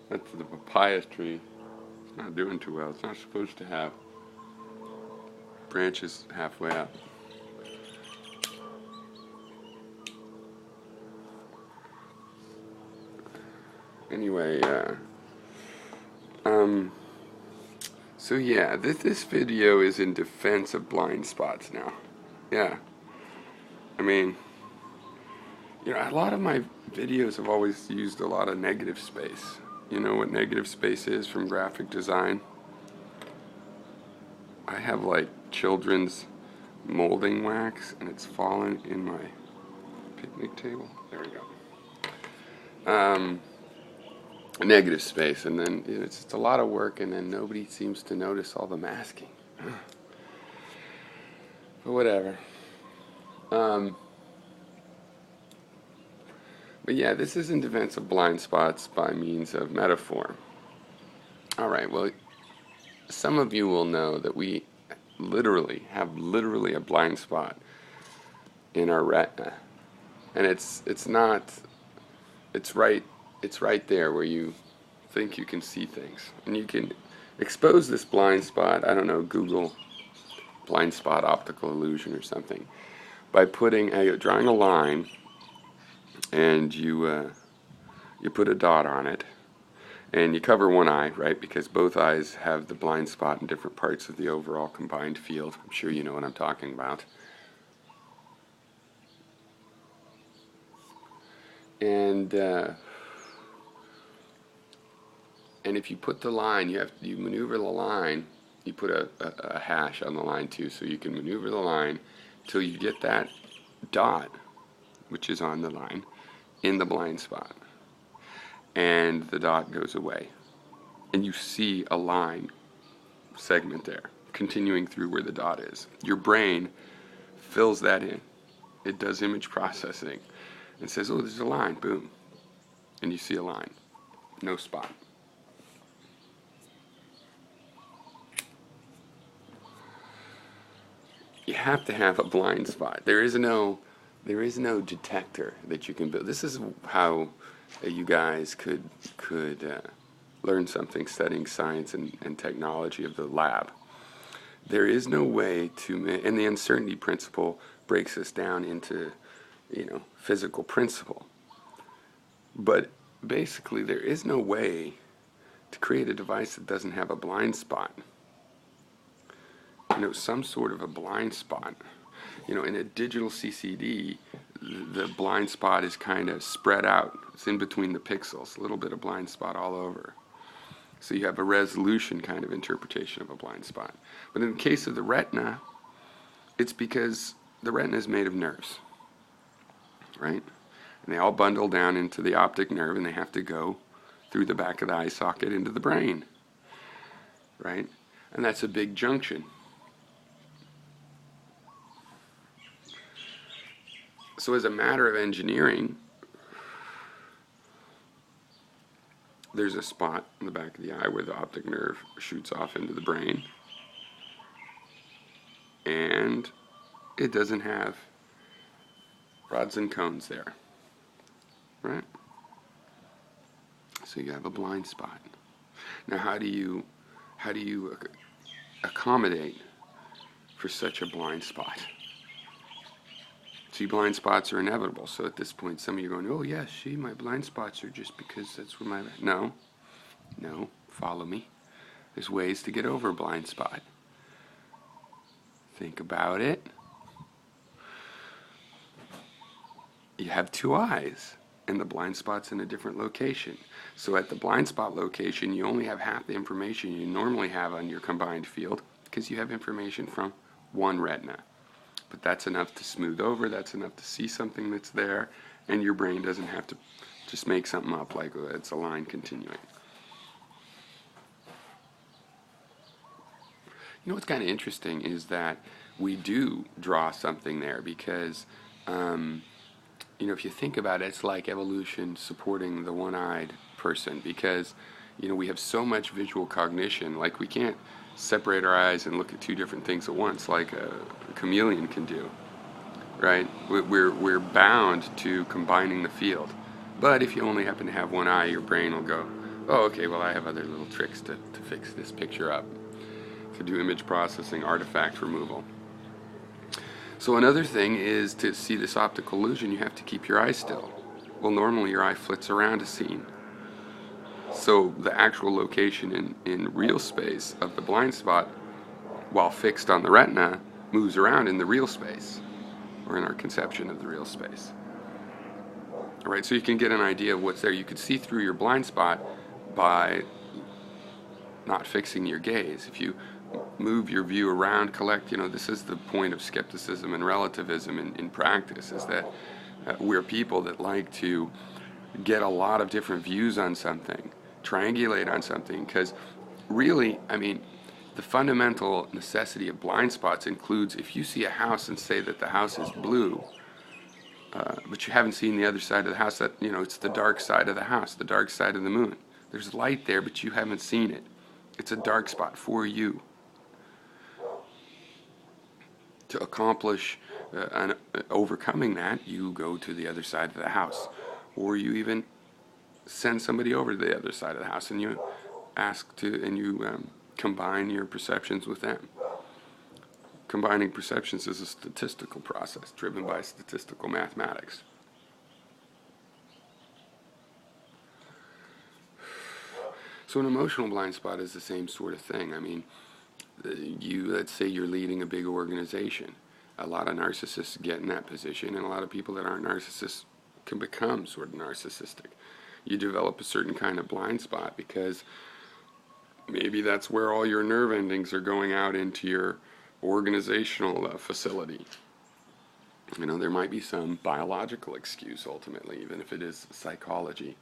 That's the papaya tree. It's not doing too well. It's not supposed to have branches halfway up. Anyway, um, so yeah, this video is in defense of blind spots now. Yeah, I mean, a lot of my videos have always used a lot of negative space. You know what negative space is from graphic design? I have like children's molding wax and it's fallen in my picnic table. There we go. Negative space, and then it's just a lot of work, and then nobody seems to notice all the masking. But whatever. But yeah, this is in defense of blind spots by means of metaphor. All right, well, some of you will know that we have a blind spot in our retina, and it's right there where you think you can see things, and you can expose this blind spot. I don't know, Google blind spot optical illusion or something, by drawing a line, and you put a dot on it, and you cover one eye, right? Because both eyes have the blind spot in different parts of the overall combined field. I'm sure you know what I'm talking about. And if you put the line, you maneuver the line. You put a hash on the line too, so you can maneuver the line till you get that dot, which is on the line, in the blind spot. And the dot goes away. And you see a line segment there, continuing through where the dot is. Your brain fills that in. It does image processing and says, oh, there's a line, boom. And you see a line, no spot. You have to have a blind spot. There is no detector that you can build. This is how you guys could learn something studying science and technology of the lab. There is no way and the uncertainty principle breaks us down into, physical principle. But basically, there is no way to create a device that doesn't have a blind spot. Some sort of a blind spot. In a digital CCD, the blind spot is kind of spread out. It's in between the pixels, a little bit of blind spot all over. So you have a resolution kind of interpretation of a blind spot. But in the case of the retina, it's because the retina is made of nerves, right? And they all bundle down into the optic nerve, and they have to go through the back of the eye socket into the brain, right? And that's a big junction. So as a matter of engineering, there's a spot in the back of the eye where the optic nerve shoots off into the brain, and it doesn't have rods and cones there, right? So you have a blind spot. Now how do you accommodate for such a blind spot? See, blind spots are inevitable. So at this point, some of you are going, oh, yes, my blind spots are just because that's where No, follow me. There's ways to get over a blind spot. Think about it. You have two eyes, and the blind spot's in a different location. So at the blind spot location, you only have half the information you normally have on your combined field because you have information from one retina. But that's enough to smooth over, that's enough to see something that's there, and your brain doesn't have to just make something up like it's a line continuing. What's kind of interesting is that we do draw something there because, if you think about it, it's like evolution supporting the one-eyed person because, we have so much visual cognition, like we can't separate our eyes and look at two different things at once like a chameleon can do, right? We're bound to combining the field. But if you only happen to have one eye, your brain will go, Oh, okay, well I have other little tricks to fix this picture up, to do image processing, artifact removal. So another thing is, to see this optical illusion, you have to keep your eye still. Well, normally your eye flits around a scene. So the actual location in real space of the blind spot, while fixed on the retina, moves around in the real space, or in our conception of the real space. All right, so you can get an idea of what's there. You could see through your blind spot by not fixing your gaze. If you move your view around, collect, this is the point of skepticism and relativism in practice, is that we're people that like to get a lot of different views on something, triangulate on something, because really, I mean, the fundamental necessity of blind spots includes, if you see a house and say that the house is blue, but you haven't seen the other side of the house, that, it's the dark side of the house, the dark side of the moon. There's light there, but you haven't seen it. It's a dark spot for you. To accomplish overcoming that, you go to the other side of the house, or you even send somebody over to the other side of the house, and you combine your perceptions with them. Combining perceptions is a statistical process driven by statistical mathematics. So an emotional blind spot is the same sort of thing. I mean, let's say you're leading a big organization. A lot of narcissists get in that position, and a lot of people that aren't narcissists can become sort of narcissistic. You develop a certain kind of blind spot because maybe that's where all your nerve endings are going out into your organizational facility. There might be some biological excuse ultimately, even if it is psychology.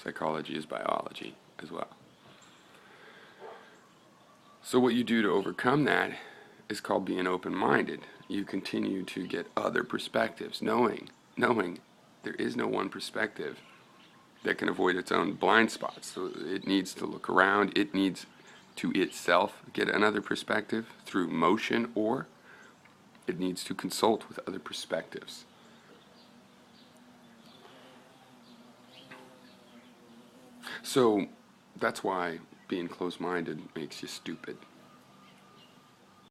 Psychology is biology as well. So what you do to overcome that is called being open-minded. You continue to get other perspectives, knowing there is no one perspective that can avoid its own blind spots. So it needs to look around. It needs to itself get another perspective through motion, or it needs to consult with other perspectives. So that's why being closed-minded makes you stupid.